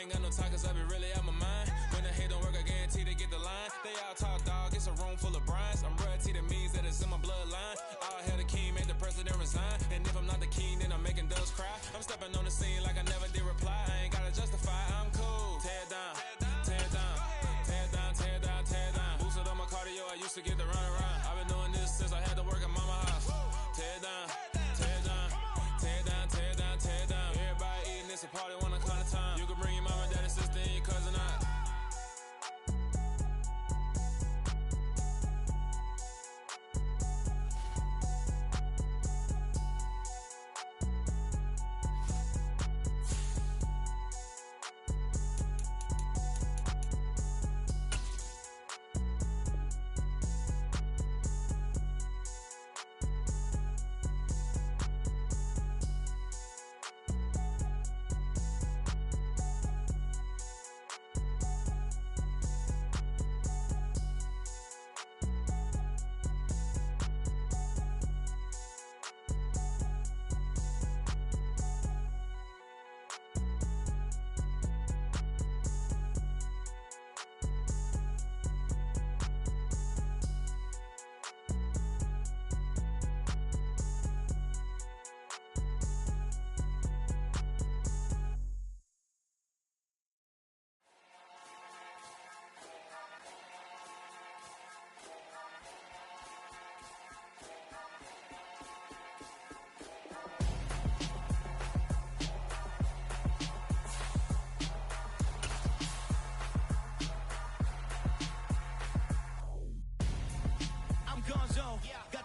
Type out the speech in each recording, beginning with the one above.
ain't got no time cause I be really out my mind. When the hate don't work, I guarantee they get the line. They all talk dog, it's a room full of brines. I'm royalty, that means that it's in my bloodline. All hell the king, made the president resign. And if I'm not the king, then I'm making doves cry. I'm stepping on the scene like I never did reply. I ain't gotta justify, I'm cool. Tear it down, tear it down, tear it down, tear it down, tear it down. Boosted on my cardio, I used to get the run around. I've been doing this since I had to work at mama house. Tear it down, tear it down, tear it down, tear it down, tear it down. Everybody eating, it's a party when I come to time. You can bring your mama, daddy, sister, and your cousin out.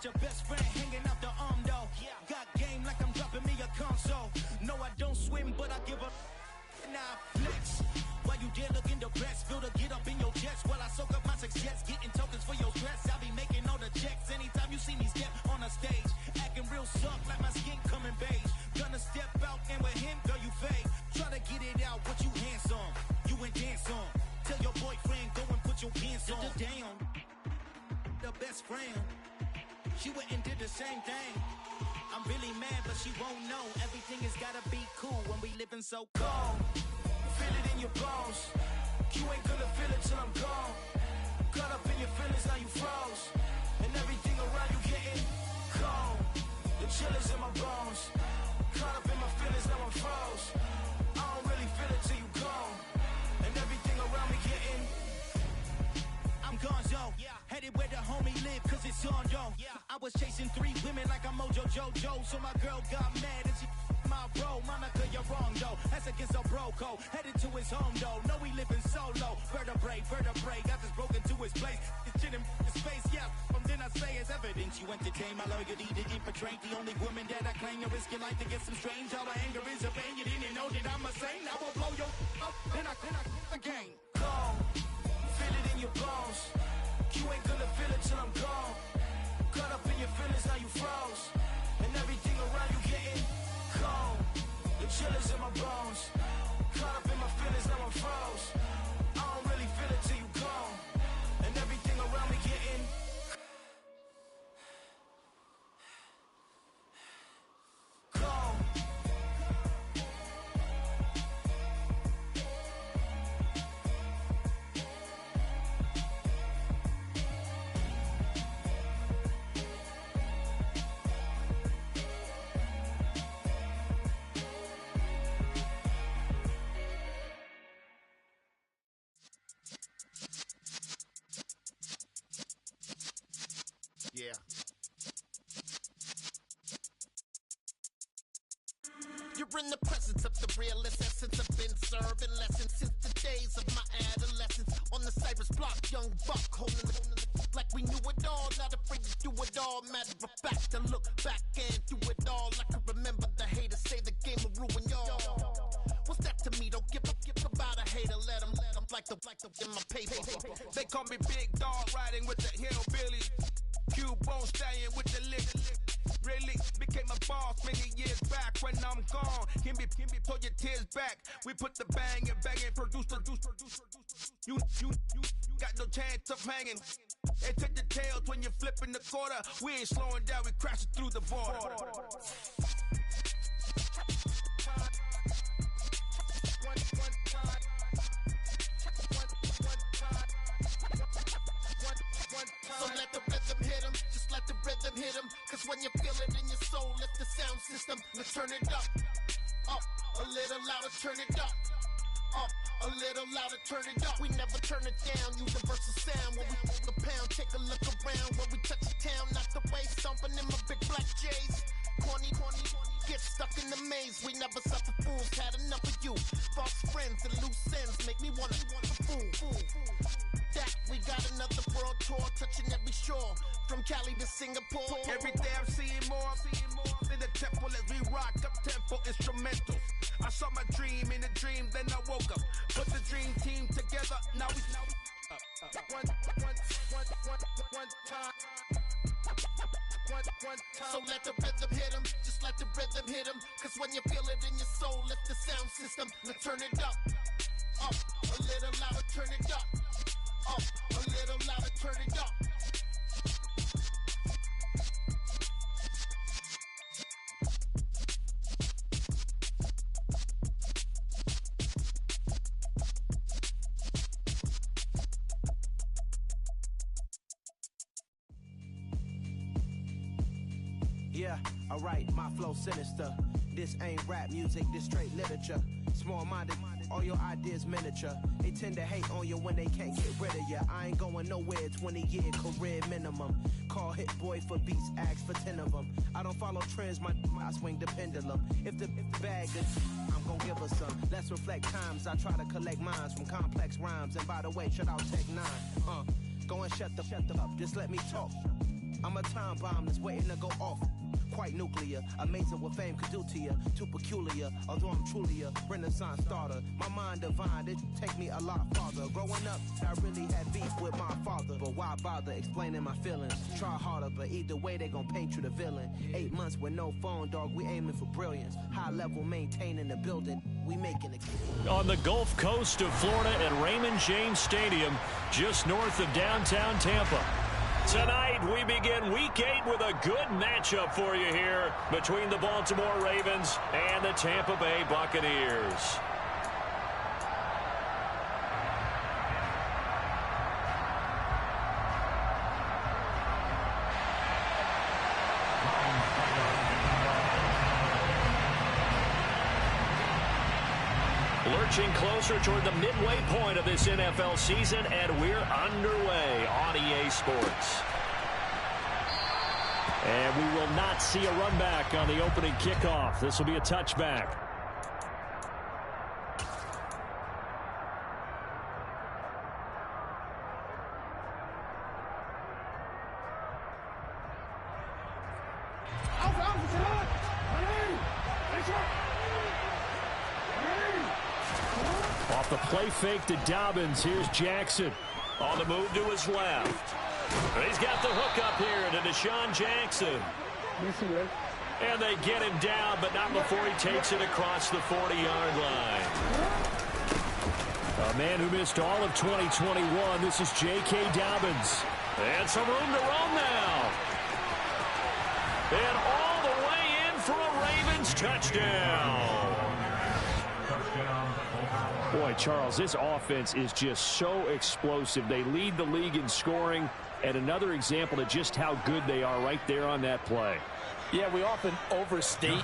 Your best friend hanging out the arm though. Got game like I'm dropping me a console. No, I don't swim, but I give a now flex. While you there looking depressed, feel to get up in your chest while I soak up my success, getting tokens for your stress. I be making all the checks anytime you see me step on a stage, acting real soft like my skin coming beige. Gonna step out and with him, girl, you fade. Try to get it out, what you handsome, you ain't dance on. Tell your boyfriend go and put your pants on. Down, the best friend. She went and did the same thing. I'm really mad, but she won't know. Everything has gotta be cool when we living so cold. Feel it in your bones. You ain't gonna feel it till I'm gone. Caught up in your feelings, now you froze. And everything around you getting cold. The chill is in my bones. Caught up in my feelings, now I'm froze. I don't really feel it till you gone. And everything around me getting I'm gonzo, headed where the homie live, cause it's on though. I was chasing 3 women like I'm Mojo Jojo, so my girl got mad and she my bro. Monica, you're wrong though, that's against a bro code. Headed to his home though, no we living solo. Vertebrae, got this broken to his place. It's chin in his face, from then I say it's evidence. You entertain my loyalty to infiltrate. The only woman that I claim to risk your life to get some strange. All my anger is a pain, you didn't know that I'm a saint. I will blow your up, then I again. Go. Feel it in your bones. You ain't gonna feel it till I'm gone. Caught up in your feelings, now you froze. And everything around you getting cold. The chill is in my bones. Caught up in my feelings, now I'm froze. I don't really feel it till you gone. And everything around me getting cold. Yeah. You're in the presence of the realest essence. I've been serving lessons since the days of my adolescence. On the Cyrus block, young buck holding the like we knew it all. Not afraid to do it all. Matter of fact, to look back and do it all. I can remember the haters say the game will ruin y'all. What's that to me? Don't give about a hater. Let them like the in my paper. They call me Big Dog, riding with the hillbillies. Q-Bone stallion with the lick. Really became a boss many years back. When I'm gone, can be pull your tears back. We put the bang and produce. You got no chance of hanging. And take the tails when you're flipping the quarter. We ain't slowing down, we crashing through the border. One time. So let the rhythm hit him, just let the rhythm hit him. Cause when you feel it in your soul, lift the sound system. Let's turn it up, a little louder, turn it up. A little louder, turn it up. We never turn it down. Universal sound when we move the pound. Take a look around when we touch the town. Not the way stomping in my big black J's. Corny, get stuck in the maze. We never suffer fools. Had enough of you. False friends and loose ends make me wanna fool. That we got another world tour touching every shore from Cali to Singapore. Every day I'm seeing more in the temple as we rock up tempo instrumentals. I saw my dream in a dream, then I woke up. Put the dream team together. Now we one time. So let the rhythm hit him, just let the rhythm hit him. Cause when you feel it in your soul, lift the sound system. Let's turn it up, a little louder, turn it up, a little louder, turn it up. Yeah, alright, my flow sinister. This ain't rap music, this straight literature. Small-minded, all your ideas miniature. They tend to hate on you when they can't get rid of you. I ain't going nowhere, 20-year career minimum. Call Hit Boy for beats, ask for 10 of them. I don't follow trends, I swing the pendulum. If the bag is, I'm gonna give her some. Let's reflect times, I try to collect minds from complex rhymes. And by the way, shout out Tech 9. Go and shut the up, just let me talk. I'm a time bomb that's waiting to go off. Quite nuclear, amazing what fame could do to you. Too peculiar, although I'm truly a renaissance starter. My mind divine, it take me a lot farther. Growing up, I really had beef with my father. But why bother explaining my feelings? Try harder, but either way they gon' paint you the villain. 8 months with no phone, dog, we aiming for brilliance. High level maintaining the building, we making it. On the Gulf Coast of Florida at Raymond James Stadium, just north of downtown Tampa. Tonight, we begin Week 8 with a good matchup for you here between the Baltimore Ravens and the Tampa Bay Buccaneers. Lurching closer toward the midway point of this NFL season, and we're underway on EA Sports. And we will not see a run back on the opening kickoff. This will be a touchback. Off the play fake to Dobbins. Here's Jackson. On the move to his left. He's got the hook up here to Deshaun Jackson. And they get him down, but not before he takes it across the 40-yard line. A man who missed all of 2021. This is J.K. Dobbins. And some room to roam now. And all the way in for a Ravens touchdown. Boy, Charles, this offense is just so explosive. They lead the league in scoring, and another example of just how good they are right there on that play. Yeah, we often overstate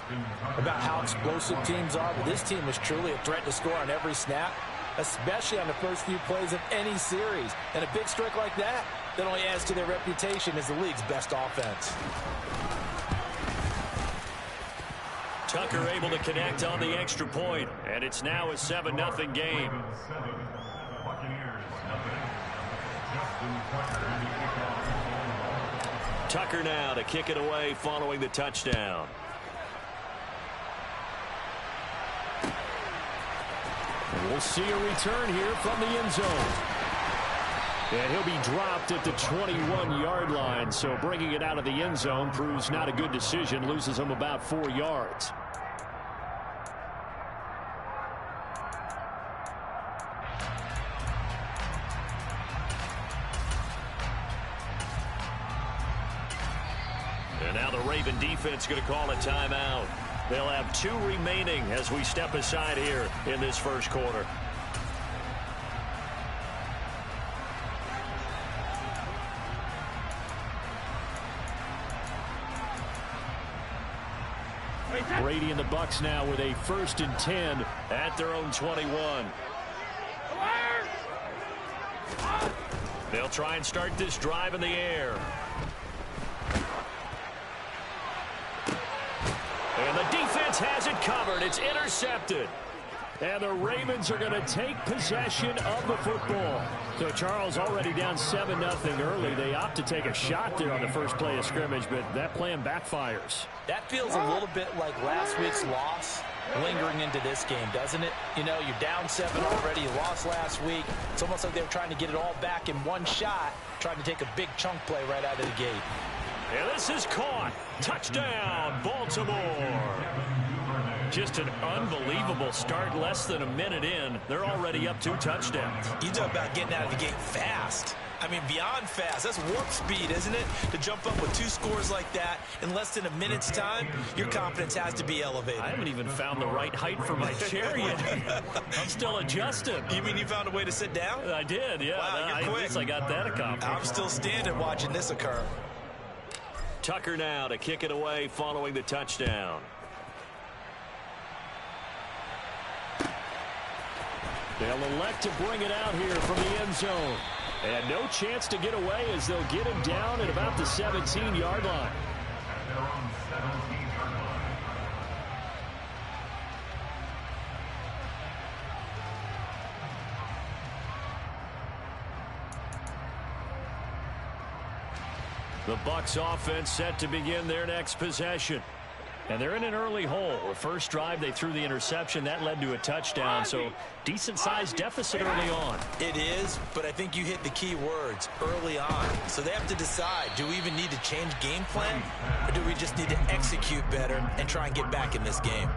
about how explosive teams are, but this team is truly a threat to score on every snap, especially on the first few plays of any series. And a big streak like that only adds to their reputation as the league's best offense. Tucker able to connect on the extra point, and it's now a 7-0 game. Tucker now to kick it away following the touchdown. And we'll see a return here from the end zone. And he'll be dropped at the 21-yard line, so bringing it out of the end zone proves not a good decision, loses him about 4 yards. And now the Raven defense going to call a timeout. They'll have 2 remaining as we step aside here in this first quarter. Brady and the Bucs now with a 1st and 10 at their own 21. They'll try and start this drive in the air. And the defense has it covered. It's intercepted. And the Ravens are going to take possession of the football. So Charles already down 7-0 early. They opt to take a shot there on the first play of scrimmage, but that plan backfires. That feels a little bit like last week's loss lingering into this game, doesn't it? You know, you're down 7 already. You lost last week. It's almost like they were trying to get it all back in one shot, trying to take a big chunk play right out of the gate. And this is caught. Touchdown, Baltimore. Just an unbelievable start. Less than a minute in, they're already up 2 touchdowns. You talk about getting out of the gate fast. I mean, beyond fast. That's warp speed, isn't it? To jump up with 2 scores like that in less than a minute's time, your confidence has to be elevated. I haven't even found the right height for my chair yet. I'm still adjusting. You mean you found a way to sit down? I did, yeah. Wow, you're quick. At least I got that accomplished. I'm still standing watching this occur. Tucker now to kick it away following the touchdown. They'll elect to bring it out here from the end zone. And no chance to get away as they'll get him down at about the 17-yard line. The Bucs offense set to begin their next possession. And they're in an early hole. The first drive, they threw the interception. That led to a touchdown, so decent-sized deficit early on. It is, but I think you hit the key words, early on. So they have to decide, do we even need to change game plan, or do we just need to execute better and try and get back in this game?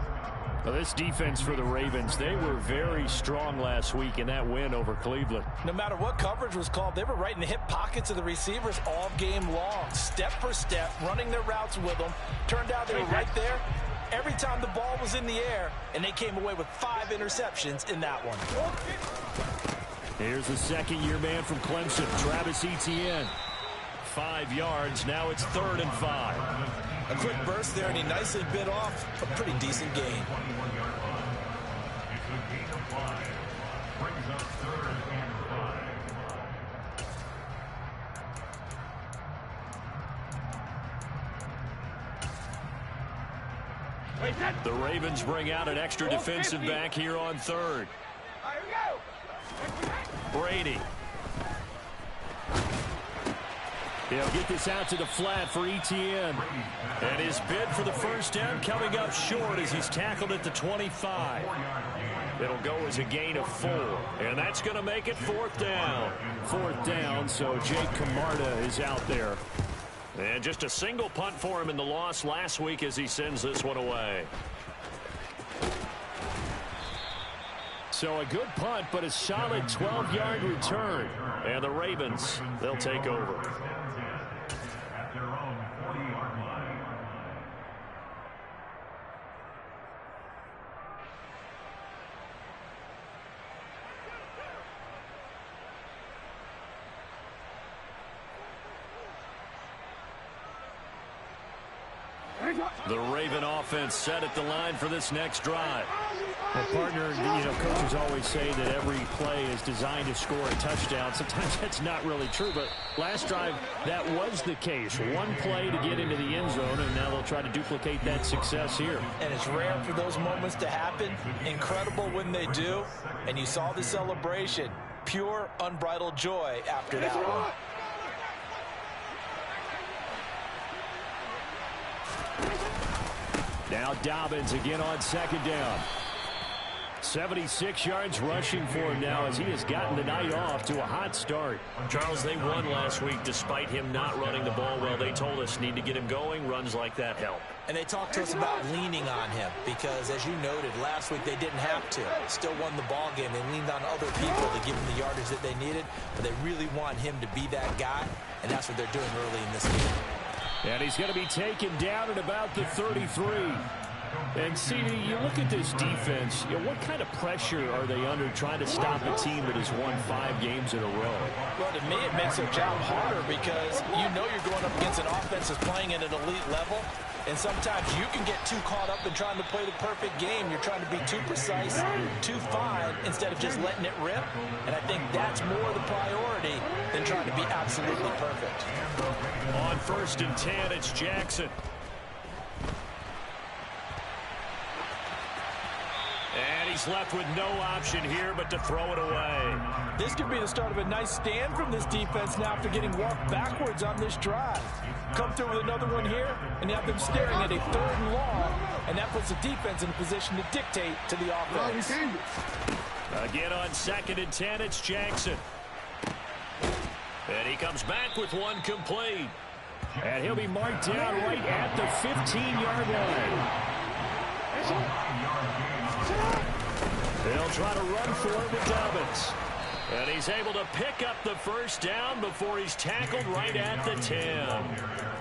Well, this defense for the Ravens, they were very strong last week in that win over Cleveland. No matter what coverage was called, they were right in the hip pockets of the receivers all game long, step for step, running their routes with them. Turned out they were right there every time the ball was in the air, and they came away with 5 interceptions in that one. Here's the second-year man from Clemson, Travis Etienne. 5 yards, now it's 3rd and 5. A quick burst there, and he nicely bit off a pretty decent gain. The Ravens bring out an extra defensive back here on 3rd. Brady. He'll get this out to the flat for Etienne. And his bid for the first down coming up short as he's tackled at the 25. It'll go as a gain of 4. And that's going to make it 4th down. 4th down, so Jake Camarda is out there. And just a single punt for him in the loss last week as he sends this one away. So a good punt, but a solid 12-yard return. And the Ravens, they'll take over. The Raven offense set at the line for this next drive. Well, partner, coaches always say that every play is designed to score a touchdown. Sometimes that's not really true, but last drive, that was the case. One play to get into the end zone, and now they'll try to duplicate that success here. And it's rare for those moments to happen. Incredible when they do. And you saw the celebration. Pure, unbridled joy after that one. Now Dobbins again on 2nd down. 76 yards rushing for him now as he has gotten the night off to a hot start. Charles, they won last week despite him not running the ball well. They told us need to get him going. Runs like that help. And they talked to us about leaning on him because, as you noted, last week they didn't have to. Still won the ball game. They leaned on other people to give him the yardage that they needed, but they really want him to be that guy, and that's what they're doing early in this game. And he's going to be taken down at about the 33. And CD, you look at this defense, what kind of pressure are they under trying to stop a team that has won 5 games in a row? Well, to me, it makes their job harder because you know you're going up against an offense that's playing at an elite level. And sometimes you can get too caught up in trying to play the perfect game. You're trying to be too precise, too fine, instead of just letting it rip. And I think that's more the priority than trying to be absolutely perfect. On 1st and 10, it's Jackson. And he's left with no option here but to throw it away. This could be the start of a nice stand from this defense now after getting walked backwards on this drive. Come through with another one here, and you have them staring at a 3rd and long, and that puts the defense in a position to dictate to the offense. Again on 2nd and 10, it's Jackson. And he comes back with one complete. And he'll be marked down right at the 15-yard line. They'll try to run for it with Dobbins. And he's able to pick up the 1st down before he's tackled right at the 10.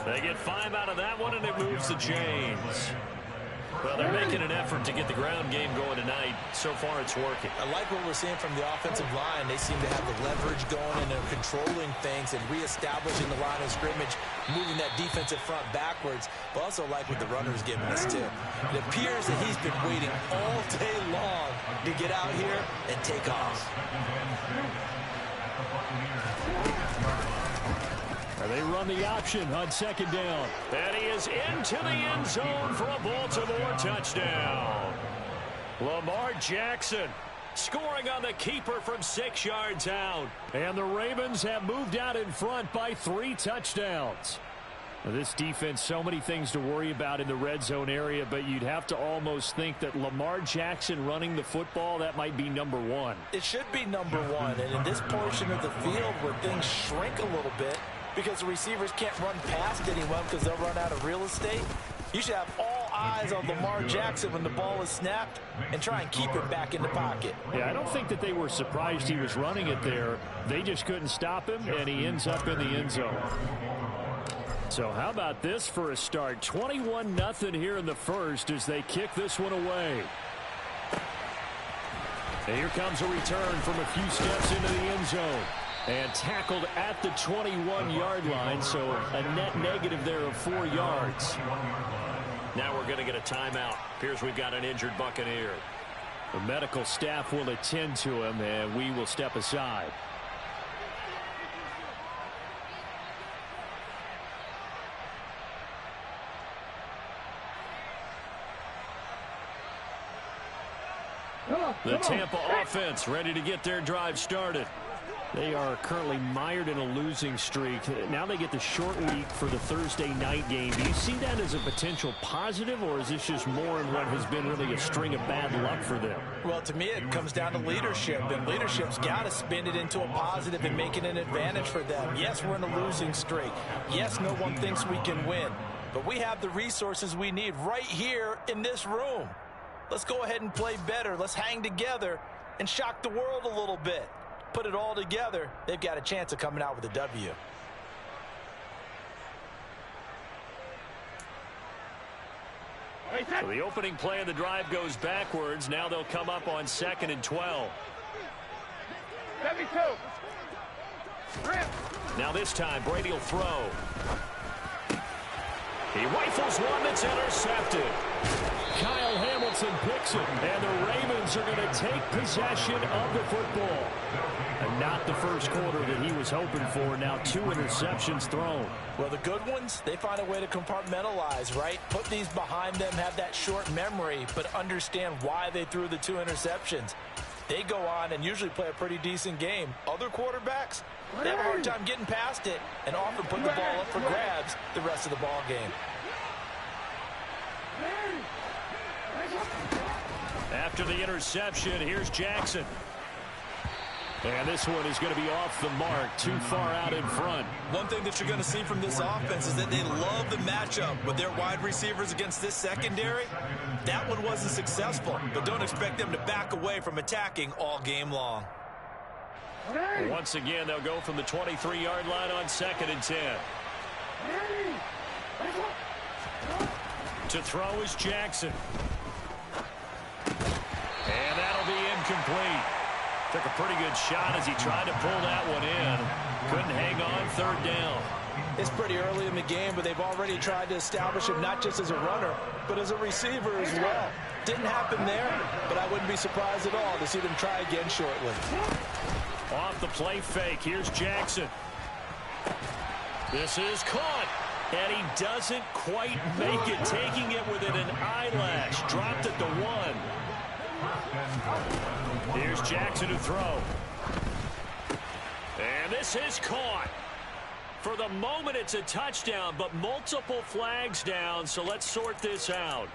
They get 5 out of that one, and it moves the chains. Well, they're making an effort to get the ground game going tonight. So far, it's working. I like what we're seeing from the offensive line. They seem to have the leverage going, and they're controlling things and reestablishing the line of scrimmage, moving that defensive front backwards. But also like what the runner's giving us, too. It appears that he's been waiting all day long to get out here and take off. They run the option on 2nd down. And he is into the end zone for a Baltimore touchdown. Lamar Jackson scoring on the keeper from 6 yards out. And the Ravens have moved out in front by 3 touchdowns. This defense, so many things to worry about in the red zone area, but you'd have to almost think that Lamar Jackson running the football, that might be number 1. It should be number 1. And in this portion of the field where things shrink a little bit, because the receivers can't run past anyone because they'll run out of real estate, you should have all eyes on Lamar Jackson when the ball is snapped and try and keep it back in the pocket. Yeah, I don't think that they were surprised he was running it there. They just couldn't stop him, and he ends up in the end zone. So how about this for a start? 21-0 here in the 1st as they kick this one away. And here comes a return from a few steps into the end zone. And tackled at the 21-yard line, so a net negative there of 4 yards. Now we're going to get a timeout. Appears we've got an injured Buccaneer. The medical staff will attend to him, and we will step aside. The Tampa offense ready to get their drive started. They are currently mired in a losing streak. Now they get the short week for the Thursday night game. Do you see that as a potential positive, or is this just more in what has been really a string of bad luck for them? Well, to me, it comes down to leadership, and leadership's got to spin it into a positive and make it an advantage for them. Yes, we're in a losing streak. Yes, no one thinks we can win, but we have the resources we need right here in this room. Let's go ahead and play better. Let's hang together and shock the world a little bit. Put it all together, they've got a chance of coming out with a W. So the opening play of the drive goes backwards. Now they'll come up on 2nd and 12. Now this time, Brady will throw. He rifles one that's intercepted. Kyle Hamilton picks it, and the Ravens are going to take possession of the football. And not the first quarter that he was hoping for. Now 2 interceptions thrown. Well, the good ones, they find a way to compartmentalize, right? Put these behind them, have that short memory, but understand why they threw the 2 interceptions. They go on and usually play a pretty decent game. Other quarterbacks, they have a hard time getting past it and often put the ball up for grabs the rest of the ball game. After the interception, here's Jackson. And this one is going to be off the mark, too far out in front. One thing that you're going to see from this offense is that they love the matchup with their wide receivers against this secondary. That one wasn't successful, but don't expect them to back away from attacking all game long. Once again, they'll go from the 23-yard line on 2nd and 10. To throw is Jackson. And that'll be incomplete. Took a pretty good shot as he tried to pull that one in. Couldn't hang on third down. It's pretty early in the game, but they've already tried to establish him not just as a runner, but as a receiver as well. Didn't happen there, but I wouldn't be surprised at all to see them try again shortly. Off the play fake, here's Jackson. This is caught, and he doesn't quite make it, taking it within an eyelash. Dropped at the 1. Here's Jackson to throw. And this is caught. For the moment, it's a touchdown, but multiple flags down, so let's sort this out.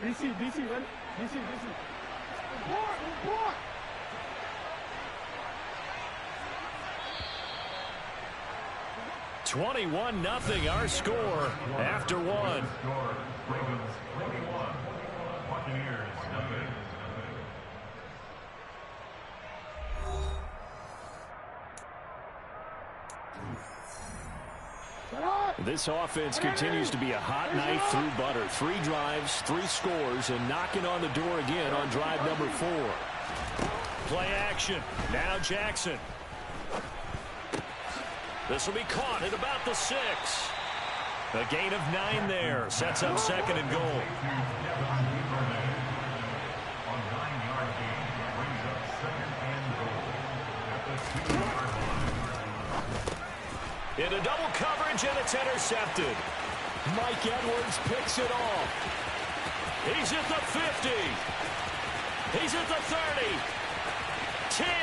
DC, ready? DC. Report! 21-0 our score after 1. Ravens 21, Buccaneers nothing. This offense continues to be a hot knife through butter. 3 drives, 3 scores, and knocking on the door again on drive number 4. Play action. Now Jackson. This will be caught at about the 6. A gain of 9 there. Sets up 2nd and goal. Into double coverage, and it's intercepted. Mike Edwards picks it off. He's at the 50. He's at the 30. 10, 5,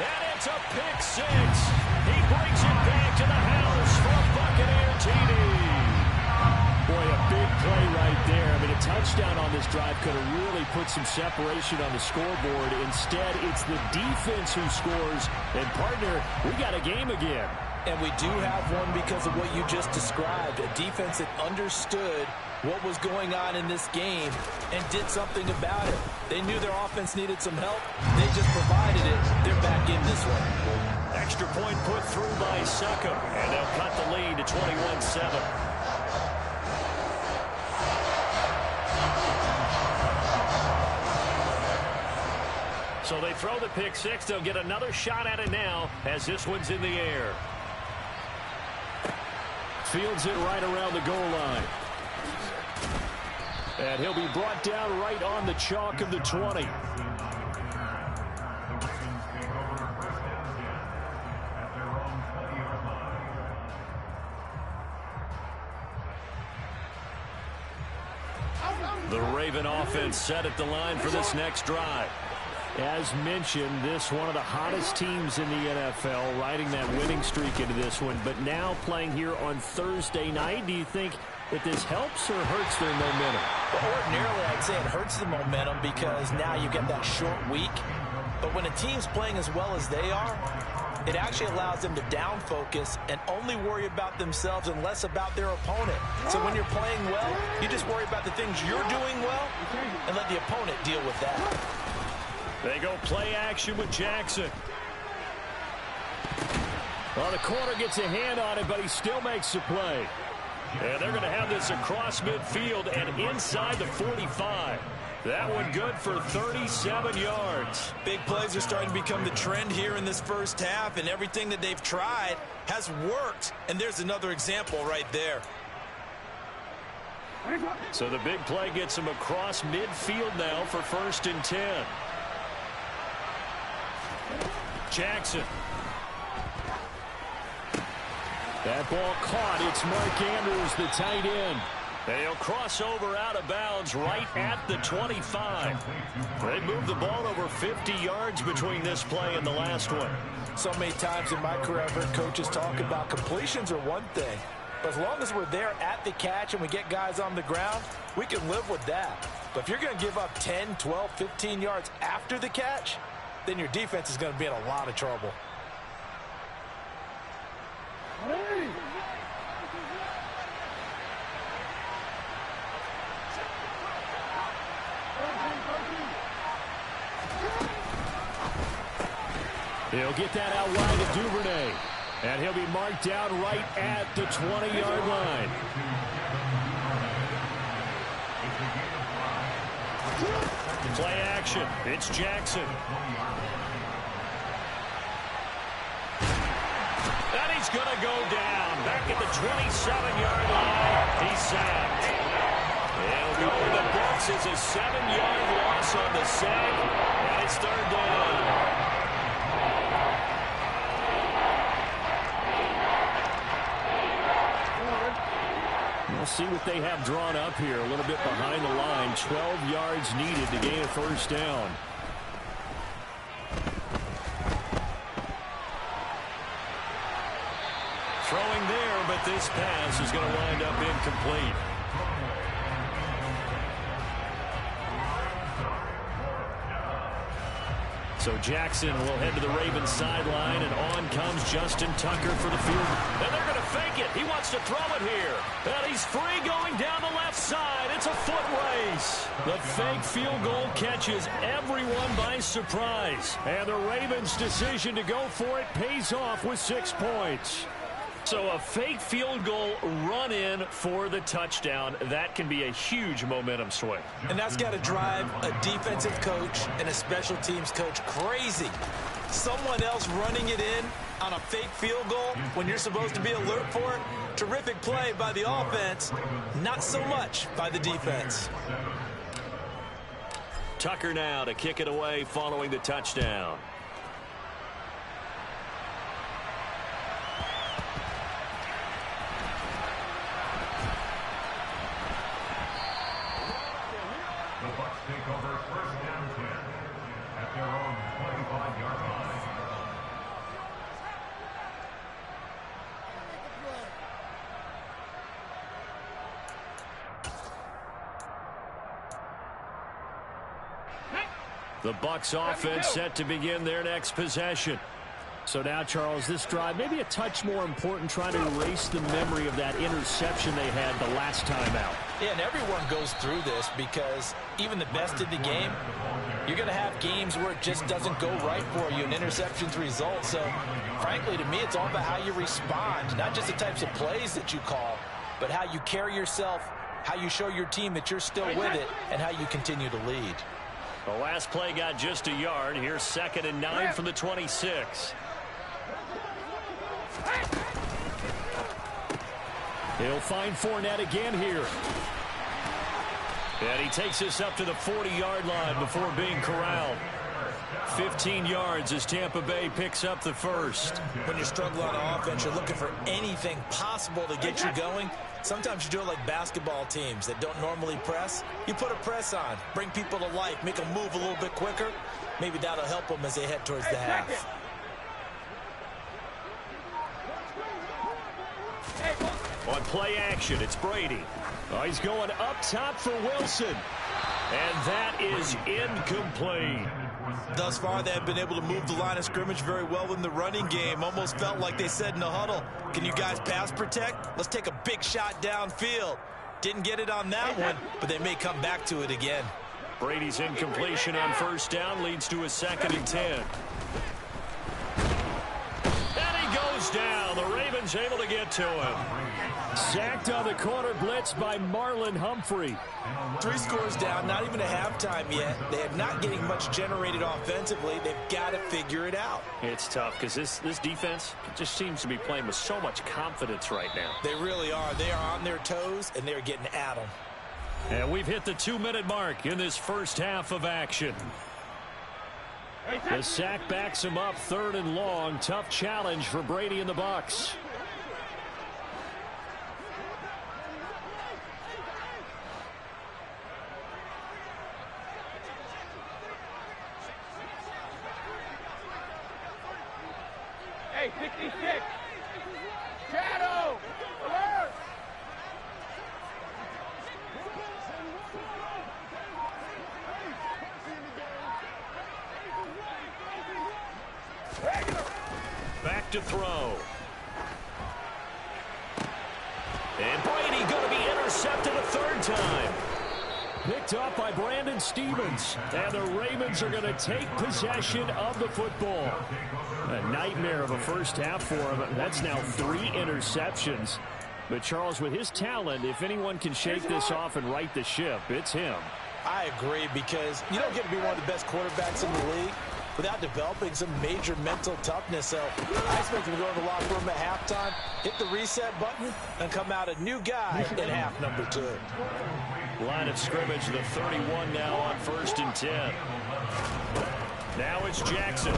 and it's a pick 6. He brings it back to the house for a Buccaneer TD. Boy, a big play right there. I mean, a touchdown on this drive could have really put some separation on the scoreboard. Instead, it's the defense who scores. And, partner, we got a game again. And we do have one because of what you just described. A defense that understood what was going on in this game and did something about it. They knew their offense needed some help. They just provided it. They're back in this one. Extra point put through by Seckham. And they'll cut the lead to 21-7. So they throw the pick 6. They'll get another shot at it now as this one's in the air. Fields it right around the goal line. And he'll be brought down right on the chalk of the 20. The Raven offense set at the line for this next drive. As mentioned, this one of the hottest teams in the NFL, riding that winning streak into this one, but now playing here on Thursday night. Do you think that this helps or hurts their momentum? Well, ordinarily, I'd say it hurts the momentum because now you get that short week. But when a team's playing as well as they are, it actually allows them to down focus and only worry about themselves and less about their opponent. So when you're playing well, you just worry about the things you're doing well and let the opponent deal with that. They go play action with Jackson. Well, the corner gets a hand on it, but he still makes the play. And they're going to have this across midfield and inside the 45. That one good for 37 yards. Big plays are starting to become the trend here in this first half, and everything that they've tried has worked. And there's another example right there. So the big play gets him across midfield now for 1st and 10. Jackson. That ball caught. It's Mark Andrews, the tight end. They'll cross over out of bounds right at the 25. They moved the ball over 50 yards between this play and the last one. So many times in my career, I've heard coaches talk about completions are one thing. But as long as we're there at the catch and we get guys on the ground, we can live with that. But if you're going to give up 10, 12, 15 yards after the catch, then your defense is going to be in a lot of trouble. He'll get that out wide to Duvernay. And he'll be marked down right at the 20-yard line. Play action. It's Jackson. And he's going to go down. Back at the 27-yard line. He's sacked. It'll go to the books as a 7-yard loss on the sack. And it's third down. We'll see what they have drawn up here. A little bit behind the line. 12 yards needed to gain a first down. Throwing there, but this pass is going to wind up incomplete. So Jackson will head to the Ravens sideline, and on comes Justin Tucker for the field. And they're going to fake it. He wants to throw it here. And he's free going down the left side. It's a foot race. The fake field goal catches everyone by surprise. And the Ravens' decision to go for it pays off with 6 points. So a fake field goal run in for the touchdown. That can be a huge momentum swing. And that's got to drive a defensive coach and a special teams coach crazy. Someone else running it in on a fake field goal when you're supposed to be alert for it. Terrific play by the offense. Not so much by the defense. Tucker now to kick it away following the touchdown. The Bucs offense set to begin their next possession. So now, Charles, this drive maybe a touch more important, trying to erase the memory of that interception they had the last time out. Yeah, and everyone goes through this because even the best in the game, you're going to have games where it just doesn't go right for you, and interceptions result. So, frankly, to me, it's all about how you respond, not just the types of plays that you call, but how you carry yourself, how you show your team that you're still with it, and how you continue to lead. The last play got just a yard. Here's 2nd and 9 from the 26. He'll find Fournette again here. And he takes us up to the 40-yard line before being corralled. 15 yards as Tampa Bay picks up the first. When you struggle on offense, you're looking for anything possible to get you going. Sometimes you do it like basketball teams that don't normally press. You put a press on, bring people to life, make them move a little bit quicker. Maybe that'll help them as they head towards the half. On play action, it's Brady. Oh, he's going up top for Wilson. And that is incomplete. Thus far, they have been able to move the line of scrimmage very well in the running game. Almost felt like they said in the huddle, can you guys pass protect? Let's take a big shot downfield. Didn't get it on that one, but they may come back to it again. Brady's incompletion on first down leads to a 2nd and 10. And he goes down. The Ravens able to get to him. Sacked on the corner blitz by Marlon Humphrey. 3 scores down, not even a halftime yet. They are not getting much generated offensively. They've got to figure it out. It's tough because this defense just seems to be playing with so much confidence right now. They really are. They are on their toes, and they're getting at them. And we've hit the 2-minute mark in this first half of action. The sack backs him up, 3rd and long. Tough challenge for Brady and the Bucs. Hey, 66. Shadow. Alert. Back to throw. And Brady going to be intercepted a 3rd time. Picked up by Brandon Stevens. And the Ravens are going to take possession of the football. A nightmare of a first half for him. That's now 3 interceptions. But Charles, with his talent, if anyone can shake this off and right the ship, it's him. I agree, because you don't get to be one of the best quarterbacks in the league without developing some major mental toughness. So I expect him to go in the locker room at halftime, hit the reset button, and come out a new guy in half number 2. Line of scrimmage, the 31 now on 1st and 10. Now it's Jackson.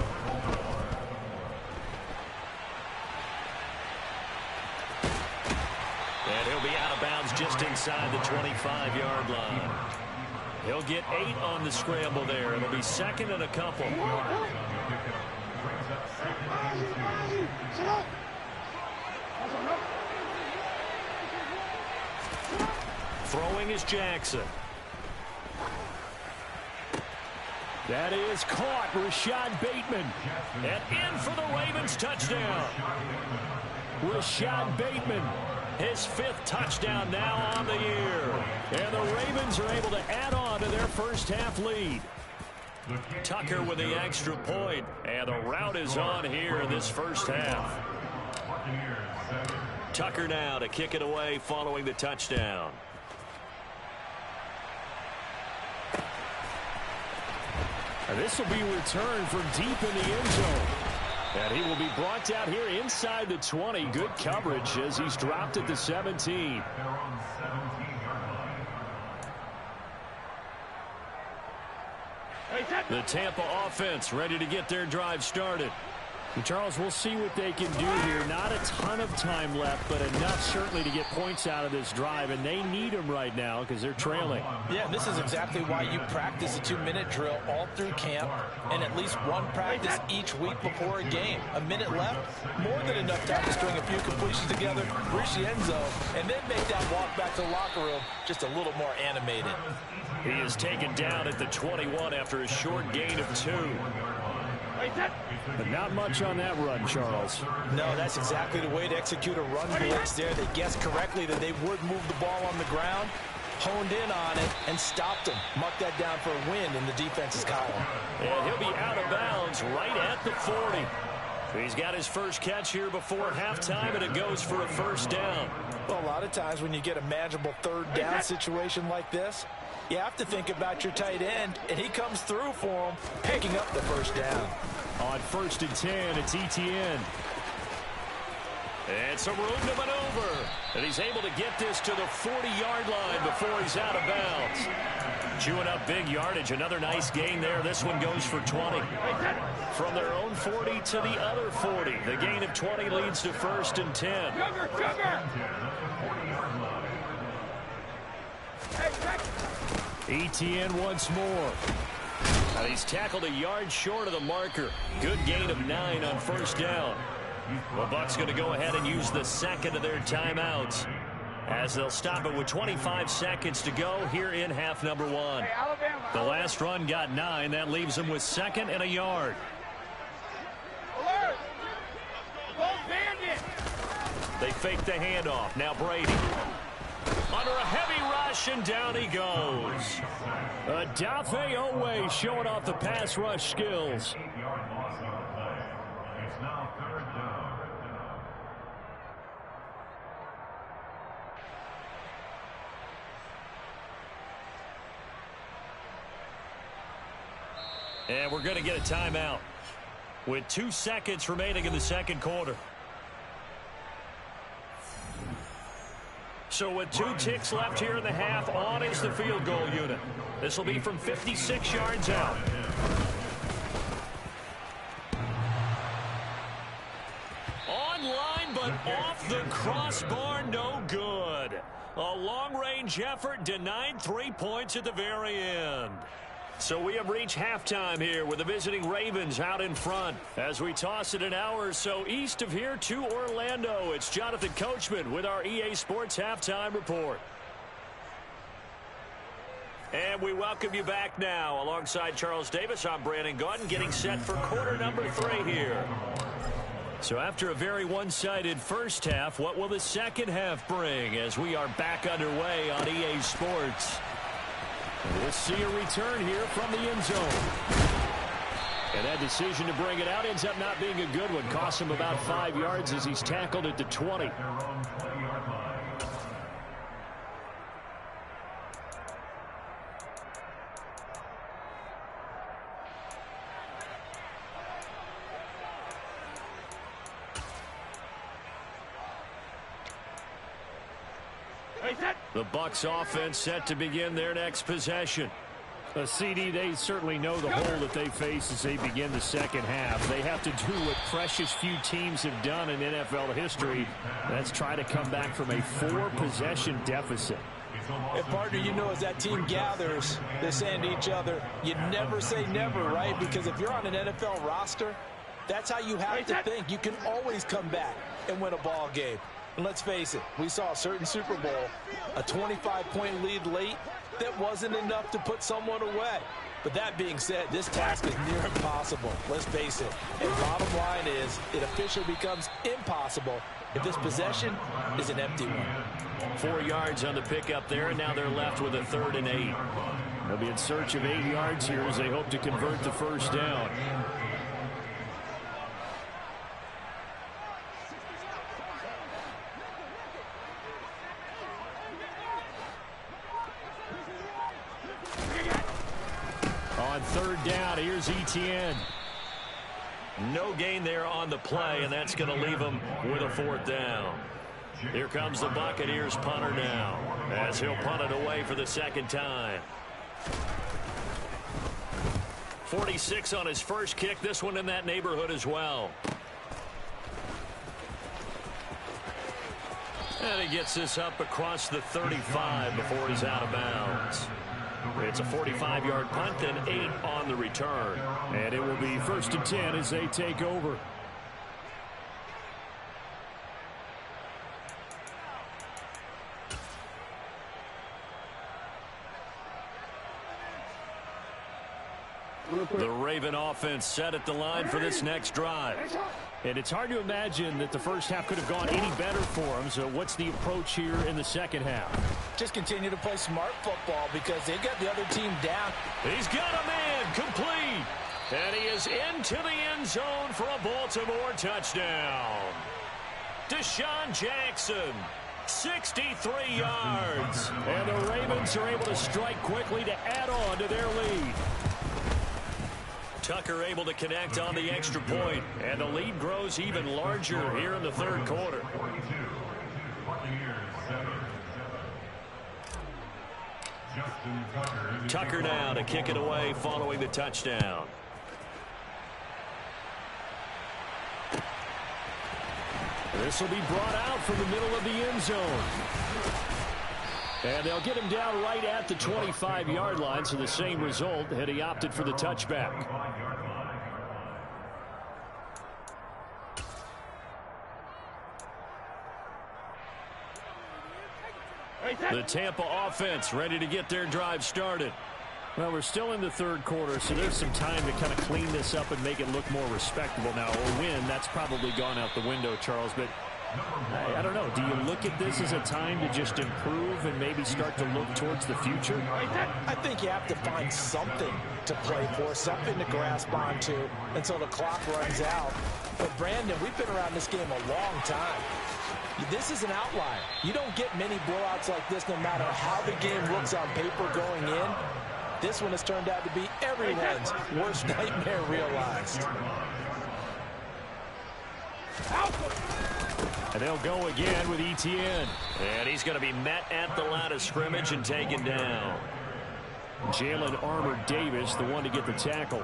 And he'll be out of bounds just inside the 25-yard line. He'll get 8 on the scramble there. It'll be 2nd and a couple. Throwing is Jackson. That is caught. Rashad Bateman. And in for the Ravens touchdown. Rashad Bateman, his 5th touchdown now on the year. And the Ravens are able to add on to their first half lead. Tucker with the extra point. And the route is on here in this first half. Tucker now to kick it away following the touchdown. And this will be returned from deep in the end zone. And he will be brought down here inside the 20. Good coverage as he's dropped at the 17. The Tampa offense ready to get their drive started. And Charles, we'll see what they can do here. Not a ton of time left, but enough certainly to get points out of this drive, and they need them right now because they're trailing. Yeah, this is exactly why you practice a 2-minute drill all through camp and at least one practice each week before a game. A minute left, more than enough time to string a few completions together, reach the end zone, and then make that walk back to the locker room just a little more animated. He is taken down at the 21 after a short gain of 2. But not much on that run, Charles. No, that's exactly the way to execute a run blitz there. They guessed correctly that they would move the ball on the ground, honed in on it, and stopped him. Marked that down for a win in the defense's column. And he'll be out of bounds right at the 40. He's got his first catch here before halftime, and it goes for a first down. Well, a lot of times when you get a manageable 3rd down situation like this, you have to think about your tight end, and he comes through for him, picking up the first down. On 1st and 10, it's ETN. And some room to maneuver. And he's able to get this to the 40-yard line before he's out of bounds. Chewing up big yardage. Another nice gain there. This one goes for 20. From their own 40 to the other 40. The gain of 20 leads to 1st and 10. ETN once more. And he's tackled a yard short of the marker. Good gain of 9 on 1st down. The Bucs going to go ahead and use the 2nd of their timeouts as they'll stop it with 25 seconds to go here in half number 1. The last run got 9. That leaves them with 2nd and a yard. They fake the handoff. Now Brady. Under a heavy rush, and down he goes. Adafe Owe showing off the pass rush skills. And we're going to get a timeout with 2 seconds remaining in the 2nd quarter. So with 2 ticks left here in the half, on is the field goal unit. This will be from 56 yards out. Online, but off the crossbar, no good. A long-range effort denied 3 points at the very end. So we have reached halftime here with the visiting Ravens out in front. As we toss it an hour or so east of here to Orlando, it's Jonathan Coachman with our EA Sports Halftime Report. And we welcome you back now. Alongside Charles Davis, I'm Brandon Gaudin, getting set for quarter number 3 here. So after a very one-sided first half, what will the second half bring as we are back underway on EA Sports? We'll see a return here from the end zone. And that decision to bring it out ends up not being a good one. Costs him about 5 yards as he's tackled at the 20. The Bucs offense set to begin their next possession. CD, they certainly know the hole that they face as they begin the second half. They have to do what precious few teams have done in NFL history. That's try to come back from a 4-possession deficit. And, partner, you know, as that team gathers, they're saying to each other, you never say never, right? Because if you're on an NFL roster, that's how you have to think. You can always come back and win a ball game. And let's face it, we saw a certain Super Bowl, a 25-point lead late, that wasn't enough to put someone away. But that being said, this task is near impossible. Let's face it. And bottom line is, it officially becomes impossible if this possession is an empty one. 4 yards on the pickup there, and now they're left with a 3rd and 8. They'll be in search of 8 yards here as they hope to convert the first down. On 3rd down, here's Etienne. No gain there on the play, and that's going to leave them with a 4th down. Here comes the Buccaneers punter now, as he'll punt it away for the 2nd time. 46 on his first kick, this one in that neighborhood as well. And he gets this up across the 35 before he's out of bounds. It's a 45-yard punt and 8 on the return. And it will be 1st and 10 as they take over. The Raven offense set at the line for this next drive. And it's hard to imagine that the first half could have gone any better for them. So what's the approach here in the second half? Just continue to play smart football because they got the other team down. He's got a man complete. And he is into the end zone for a Baltimore touchdown. Deshaun Jackson, 63 yards. And the Ravens are able to strike quickly to add on to their lead. Tucker able to connect on the extra point, and the lead grows even larger here in the 3rd quarter. Tucker now to kick it away following the touchdown. This will be brought out from the middle of the end zone. And they'll get him down right at the 25-yard line, so the same result had he opted for the touchback. The Tampa offense ready to get their drive started. Well, we're still in the 3rd quarter, so there's some time to kind of clean this up and make it look more respectable now. Or win, that's probably gone out the window, Charles, but I don't know. Do you look at this as a time to just improve and maybe start to look towards the future? I think you have to find something to play for, something to grasp onto until the clock runs out. But, Brandon, we've been around this game a long time. This is an outlier. You don't get many blowouts like this no matter how the game looks on paper going in. This one has turned out to be everyone's worst nightmare realized. And they'll go again with Etienne. And he's going to be met at the line of scrimmage and taken down. Jalen Armour-Davis, the one to get the tackle.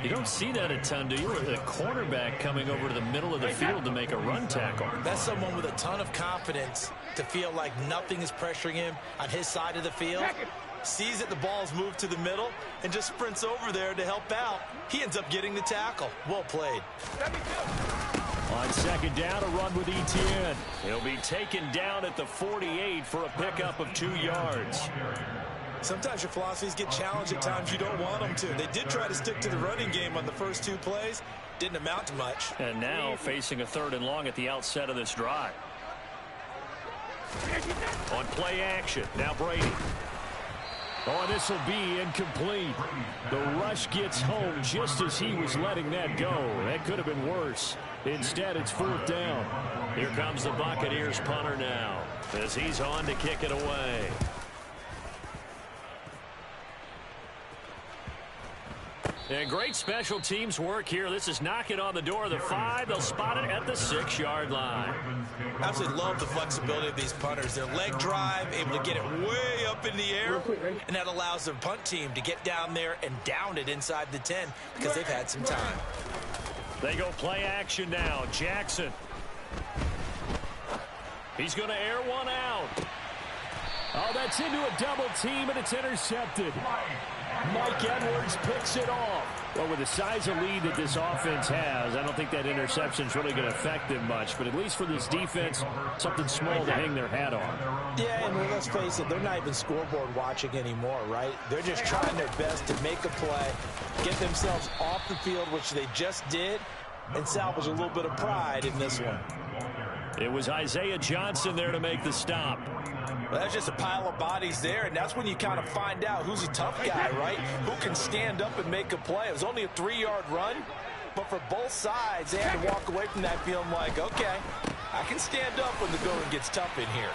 You don't see that a ton, do you? A cornerback coming over to the middle of the field to make a run tackle. That's someone with a ton of confidence to feel like nothing is pressuring him on his side of the field. Sees that the ball's moved to the middle and just sprints over there to help out. He ends up getting the tackle. Well played. On 2nd down, a run with Etienne. He'll be taken down at the 48 for a pickup of 2 yards. Sometimes your philosophies get challenged at times you don't want them to. They did try to stick to the running game on the first 2 plays. Didn't amount to much. And now facing a 3rd and long at the outset of this drive. On play action, now Brady. Oh, this will be incomplete. The rush gets home just as he was letting that go. That could have been worse. Instead, it's 4th down. Here comes the Buccaneers punter now as he's on to kick it away. And great special teams work here. This is knocking on the door of the 5. They'll spot it at the 6-yard line. Absolutely love the flexibility of these punters. Their leg drive, able to get it way up in the air, and that allows their punt team to get down there and down it inside the 10 because they've had some time. They go play action now. Jackson. He's going to air one out. Oh, that's into a double team, and it's intercepted. Mike Edwards picks it off. Well, with the size of lead that this offense has, I don't think that interception's really going to affect them much. But at least for this defense, something small to hang their hat on. Yeah, and let's face it, they're not even scoreboard watching anymore, right? They're just trying their best to make a play, get themselves off the field, which they just did, and salvage a little bit of pride in this one. It was Isaiah Johnson there to make the stop. Well, that's just a pile of bodies there, and that's when you kind of find out who's a tough guy, right? Who can stand up and make a play. It was only a 3-yard run, but for both sides, they had to walk away from that feeling like, okay, I can stand up when the going gets tough in here.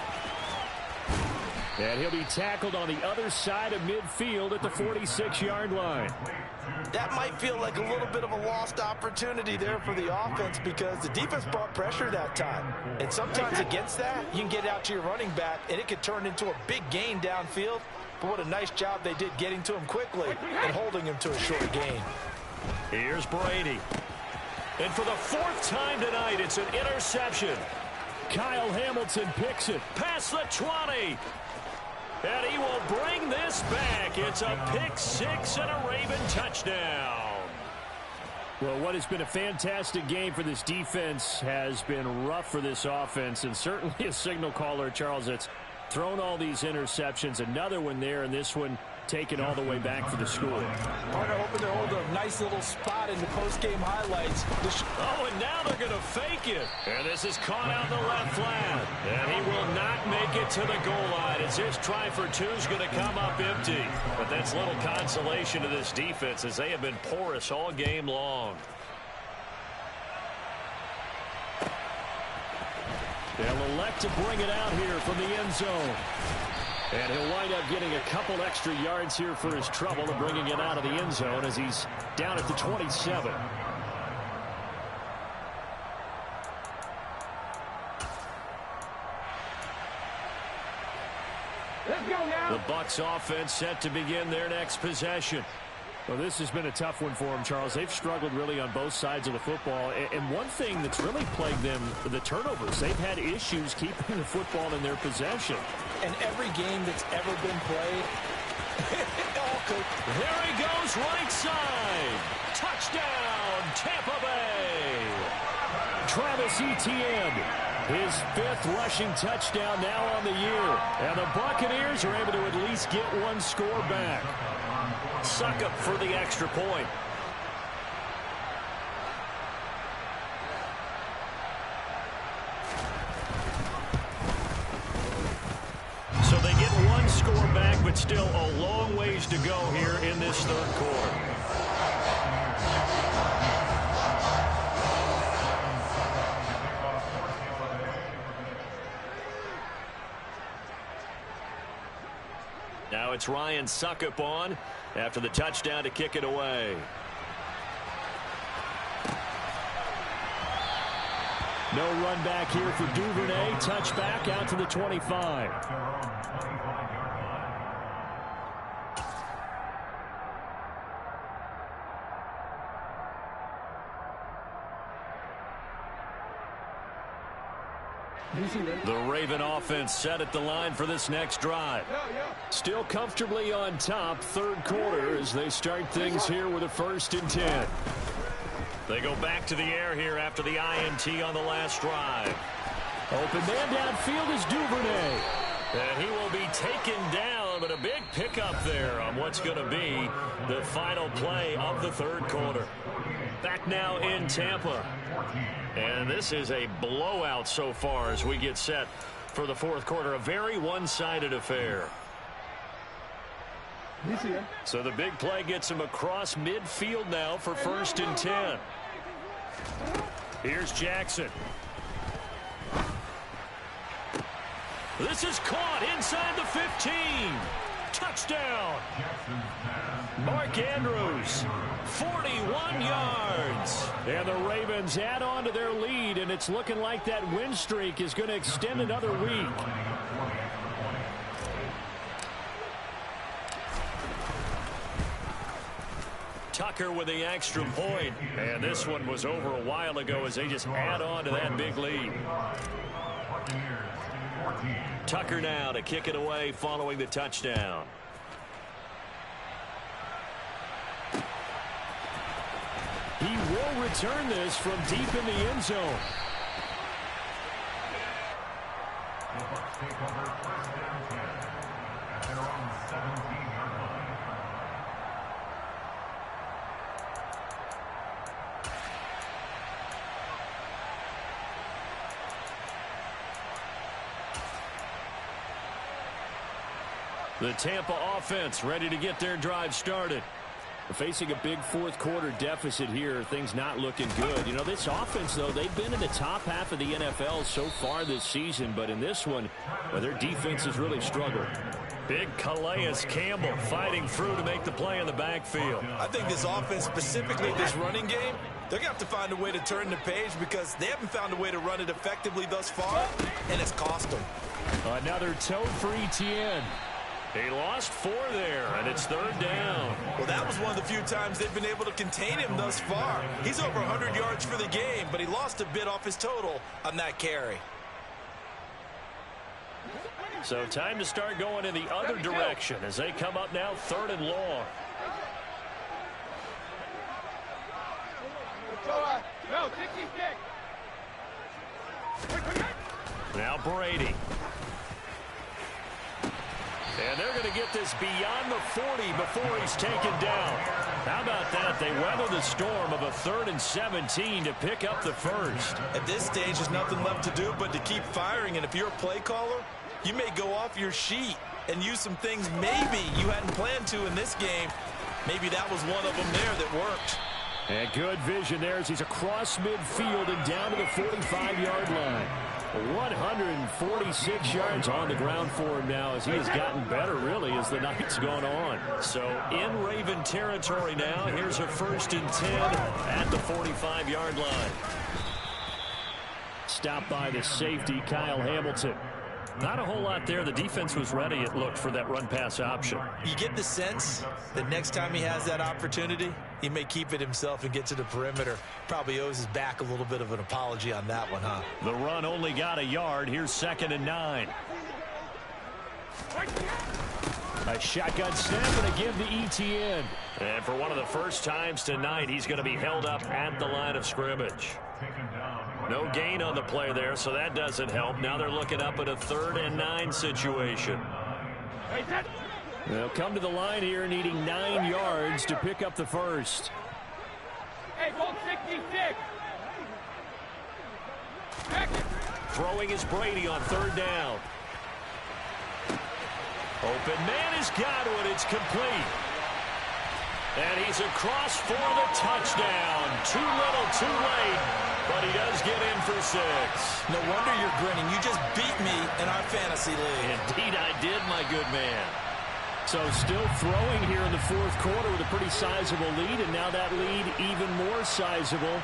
And he'll be tackled on the other side of midfield at the 46-yard line. That might feel like a little bit of a lost opportunity there for the offense because the defense brought pressure that time. And sometimes against that, you can get out to your running back, and it could turn into a big gain downfield. But what a nice job they did getting to him quickly and holding him to a short gain. Here's Brady. And for the 4th time tonight, it's an interception. Kyle Hamilton picks it past the 20. And he will bring this back. It's a pick-6 and a Raven touchdown. Well, what has been a fantastic game for this defense has been rough for this offense, and certainly a signal caller, Charles, that's thrown all these interceptions. Another one there, and this one taken all the way back for the score. Partner hoping to hold a nice little spot in the post-game highlights. Oh, and now they're going to fake it. And this is caught out in the left flat. And he will not make it to the goal line as this try for 2 is going to come up empty. But that's little consolation to this defense as they have been porous all game long. They'll elect to bring it out here from the end zone. And he'll wind up getting a couple extra yards here for his trouble and bringing it out of the end zone as he's down at the 27. Let's go now. The Bucs offense set to begin their next possession. Well, this has been a tough one for them, Charles. They've struggled really on both sides of the football. And one thing that's really plagued them, the turnovers. They've had issues keeping the football in their possession. And every game that's ever been played, Here he goes right side. Touchdown, Tampa Bay. Travis Etienne, his 5th rushing touchdown now on the year. And the Buccaneers are able to at least get one score back. Succop for the extra point. So they get one score back, but still a long ways to go here in this 3rd quarter. Now it's Ryan Succop on after the touchdown to kick it away. No run back here for Duvernay. Touchback out to the 25. The Raven offense set at the line for this next drive. Still comfortably on top, 3rd quarter as they start things here with a 1st and 10. They go back to the air here after the INT on the last drive. Open man downfield is Duvernay. And he will be taken down, but a big pickup there on what's going to be the final play of the 3rd quarter. Back now in Tampa. And this is a blowout so far as we get set for the 4th quarter. A very one-sided affair. So the big play gets him across midfield now for 1st and 10. Here's Jackson. This is caught inside the 15. Touchdown! Mark Andrews, 41 yards. And the Ravens add on to their lead, and it's looking like that win streak is going to extend another week. Tucker with the extra point. And this one was over a while ago as they just add on to that big lead. Tucker now to kick it away following the touchdown. He will return this from deep in the end zone. The Bucs take over first down 10 at their own 17-yard line. The Tampa offense ready to get their drive started. Facing a big fourth quarter deficit here, things not looking good. You know, this offense, though, they've been in the top half of the NFL so far this season, but in this one, well, their defense has really struggled. Big Calais Campbell fighting through to make the play in the backfield. I think this offense, specifically this running game, they're going to have to find a way to turn the page because they haven't found a way to run it effectively thus far, and it's cost them. Another toe for Etienne. He lost 4 there, and it's third down. Well, that was one of the few times they've been able to contain him thus far. He's over 100 yards for the game, but he lost a bit off his total on that carry. So time to start going in the other direction as they come up now third and long. No, 66. Now Brady. And they're going to get this beyond the 40 before he's taken down. How about that? They weather the storm of a 3rd and 17 to pick up the first. At this stage, there's nothing left to do but to keep firing. And if you're a play caller, you may go off your sheet and use some things maybe you hadn't planned to in this game. Maybe that was one of them there that worked. And good vision there as he's across midfield and down to the 45-yard line. 146 yards on the ground for him now as he has gotten better, really, as the night's gone on. So in Raven territory now, here's a 1st and 10 at the 45-yard line. Stopped by the safety, Kyle Hamilton. Not a whole lot there. The defense was ready, it looked, for that run-pass option. You get the sense that next time he has that opportunity, he may keep it himself and get to the perimeter. Probably owes his back a little bit of an apology on that one, huh? The run only got a yard. Here's 2nd and 9. A shotgun snap and a give to Etienne. And for one of the first times tonight, he's going to be held up at the line of scrimmage. No gain on the play there, so that doesn't help. Now they're looking up at a 3rd and 9 situation. They'll come to the line here needing 9 yards to pick up the first. Hey, ball 66. Throwing is Brady on 3rd down. Open man has got one. It's complete. And he's across for the touchdown. Too little, too late. But he does get in for 6. No wonder you're grinning. You just beat me in our fantasy league. Indeed I did, my good man. So still throwing here in the 4th quarter with a pretty sizable lead, and now that lead even more sizable.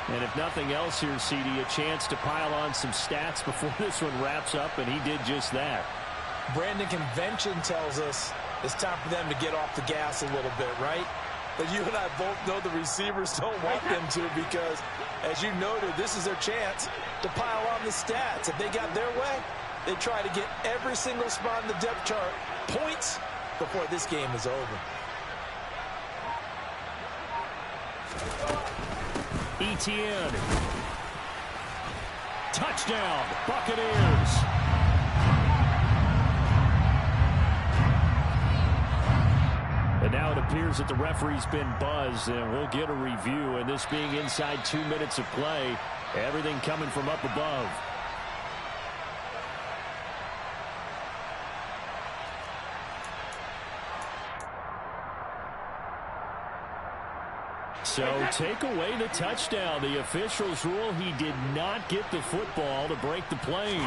And if nothing else here, CD, a chance to pile on some stats before this one wraps up, and he did just that. Brandon, convention tells us it's time for them to get off the gas a little bit, right? But you and I both know the receivers don't want them to because, as you noted, this is their chance to pile on the stats. If they got their way, they try to get every single spot in the depth chart points before this game is over. Etienne. Touchdown, Buccaneers. And now it appears that the referee's been buzzed, and we'll get a review. And this being inside 2 minutes of play, everything coming from up above. So take away the touchdown. The officials rule he did not get the football to break the plane.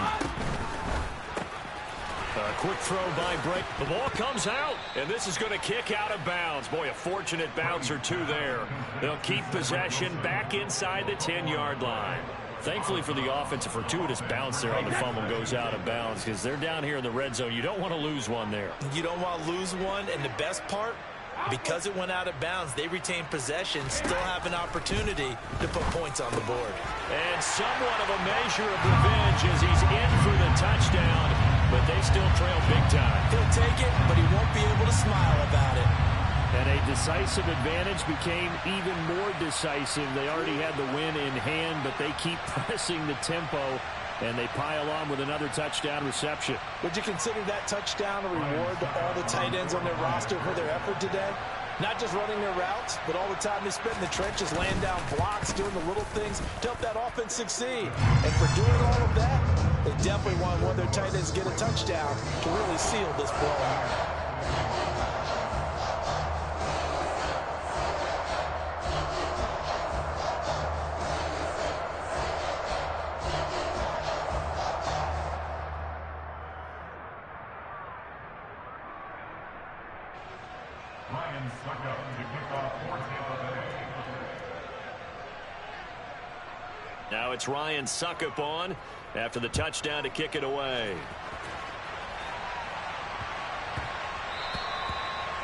A quick throw by Brett. The ball comes out, and this is going to kick out of bounds. Boy, a fortunate bounce or two there. They'll keep possession back inside the 10-yard line. Thankfully for the offense, a fortuitous bounce there on the fumble goes out of bounds because they're down here in the red zone. You don't want to lose one there. You don't want to lose one, and the best part, because it went out of bounds, they retain possession, still have an opportunity to put points on the board. And somewhat of a measure of revenge as he's in for the touchdown, but they still trail big time. He'll take it, but he won't be able to smile about it. And a decisive advantage became even more decisive. They already had the win in hand, but they keep pressing the tempo, and they pile on with another touchdown reception. Would you consider that touchdown a reward to all the tight ends on their roster for their effort today? Not just running their routes, but all the time they spent in the trenches, laying down blocks, doing the little things to help that offense succeed. And for doing all of that, they definitely want one of their tight ends to get a touchdown to really seal this blowout. Now it's Ryan Suckup on after the touchdown to kick it away.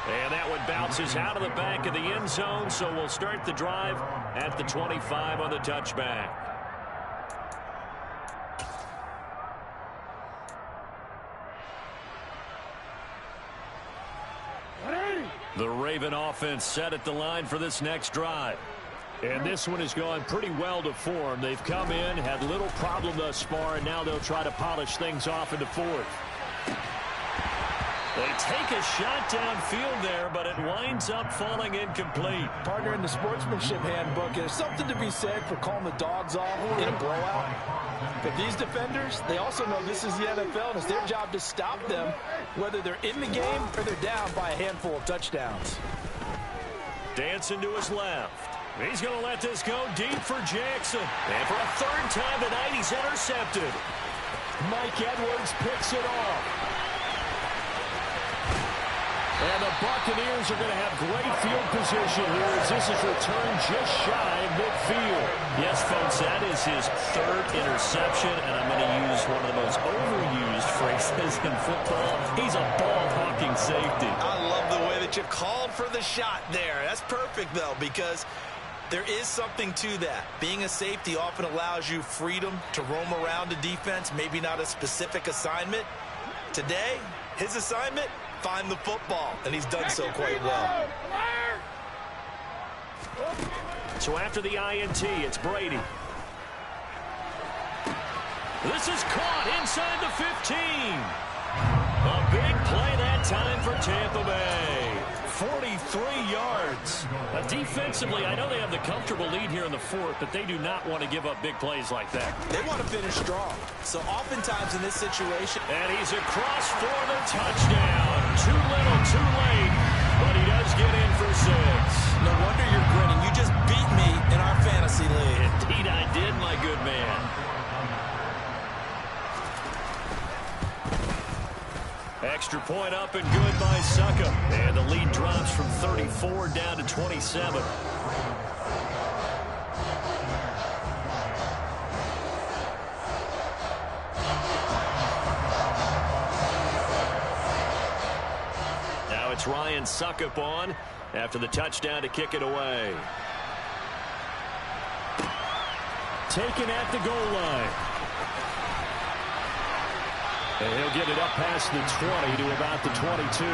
And that one bounces out of the back of the end zone, so we'll start the drive at the 25 on the touchback. The Raven offense set at the line for this next drive. And this one has gone pretty well to form. They've come in, had little problem thus far, and now they'll try to polish things off into fourth. They take a shot downfield there, but it winds up falling incomplete. Partner, in the sportsmanship handbook, there's something to be said for calling the dogs off in a blowout. But these defenders, they also know this is the NFL, and it's their job to stop them, whether they're in the game or they're down by a handful of touchdowns. Dancing to his left. He's going to let this go deep for Jackson. And for a third time tonight, he's intercepted. Mike Edwards picks it off. And the Buccaneers are going to have great field position here as this is returned just shy of midfield. Yes, folks, that is his third interception, and I'm going to use one of the most overused phrases in football. He's a ball-hawking safety. I love the way that you called for the shot there. That's perfect, though, because there is something to that. Being a safety often allows you freedom to roam around the defense, maybe not a specific assignment. Today, his assignment, find the football, and he's done so quite well. So after the INT, it's Brady. This is caught inside the 15. A big play that time for Tampa Bay. 43 yards. Defensively, I know they have the comfortable lead here in the fourth, but they do not want to give up big plays like that. They want to finish strong. So oftentimes in this situation. And he's across for the touchdown. Too little, too late, but he does get in for 6. No wonder you're grinning. You just beat me in our fantasy league. Indeed I did, my good man. Extra point up and good by Suckup. And the lead drops from 34 down to 27. Now it's Ryan Suckup on after the touchdown to kick it away. Taken at the goal line. And he'll get it up past the 20 to about the 22.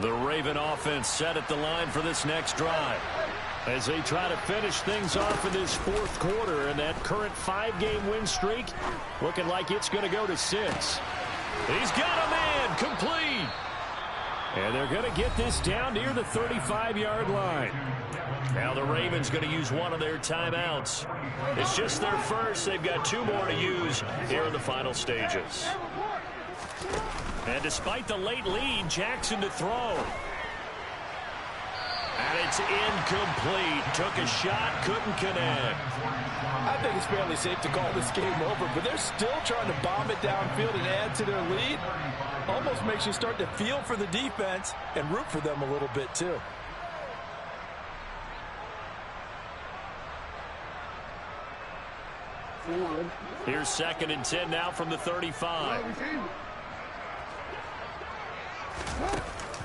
The Raven offense set at the line for this next drive as they try to finish things off in this fourth quarter, and that current 5-game win streak looking like it's going to go to 6. He's got a man complete. And they're going to get this down near the 35-yard line. Now the Ravens going to use one of their timeouts. It's just their first. They've got 2 more to use here in the final stages. And despite the late lead, Jackson to throw. And it's incomplete. Took a shot, couldn't connect. I think it's fairly safe to call this game over, but they're still trying to bomb it downfield and add to their lead. Almost makes you start to feel for the defense and root for them a little bit too. Here's 2nd and 10 now from the 35.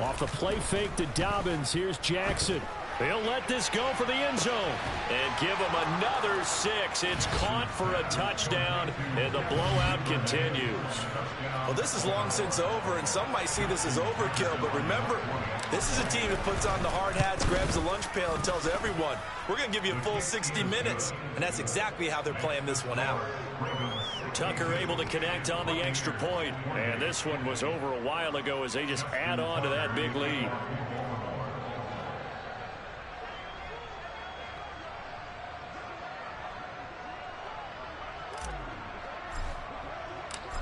Off the play fake to Dobbins. Here's Jackson. He'll let this go for the end zone. And give him another 6. It's caught for a touchdown, and the blowout continues. Well, this is long since over, and some might see this as overkill. But remember, this is a team that puts on the hard hats, grabs the lunch pail, and tells everyone, we're going to give you a full 60 minutes. And that's exactly how they're playing this one out. Tucker able to connect on the extra point. And this one was over a while ago as they just add on to that big lead.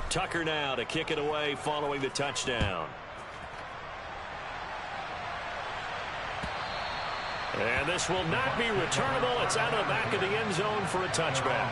Tucker now to kick it away following the touchdown. And this will not be returnable. It's out of the back of the end zone for a touchback.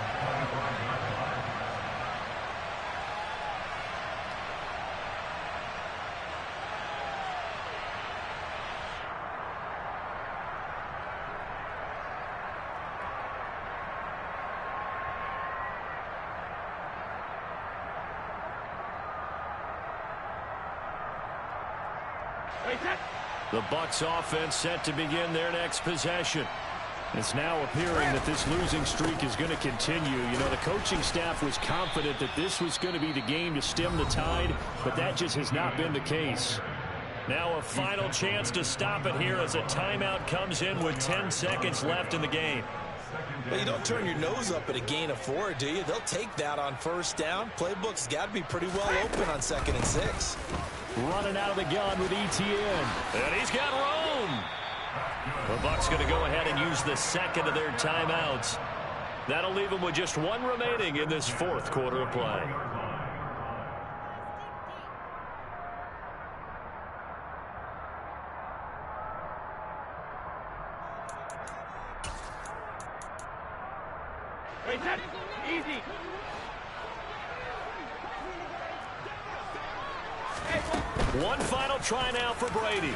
The Bucs offense set to begin their next possession. It's now appearing that this losing streak is going to continue. You know, the coaching staff was confident that this was going to be the game to stem the tide, but that just has not been the case. Now a final chance to stop it here as a timeout comes in with 10 seconds left in the game. But you don't turn your nose up at a gain of 4, do you? They'll take that on first down. Playbook's got to be pretty well open on 2nd and 6. Running out of the gun with Etienne. And he's got room. The Bucs going to go ahead and use the 2nd of their timeouts. That'll leave them with just 1 remaining in this 4th quarter of play. Wait, that's easy. One final try now for Brady.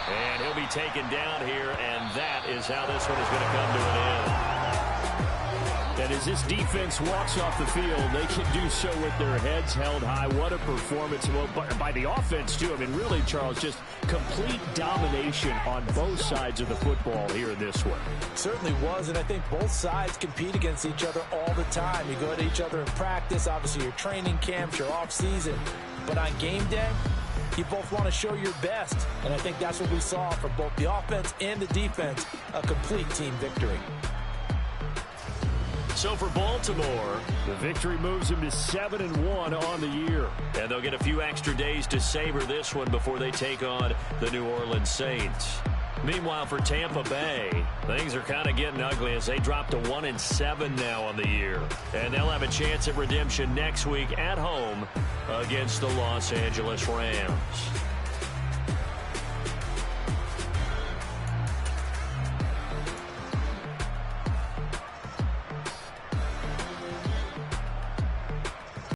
And he'll be taken down here, and that is how this one is going to come to an end. And as this defense walks off the field, they can do so with their heads held high. What a performance. Well, by the offense, too. I mean, really, Charles, just complete domination on both sides of the football here in this one. Certainly was, and I think both sides compete against each other all the time. You go at each other in practice, obviously your training camps, your off-season. But on game day, you both want to show your best. And I think that's what we saw from both the offense and the defense, a complete team victory. So for Baltimore, the victory moves them to 7-1 on the year. And they'll get a few extra days to savor this one before they take on the New Orleans Saints. Meanwhile, for Tampa Bay, things are kind of getting ugly as they drop to 1-7 now on the year. And they'll have a chance at redemption next week at home against the Los Angeles Rams.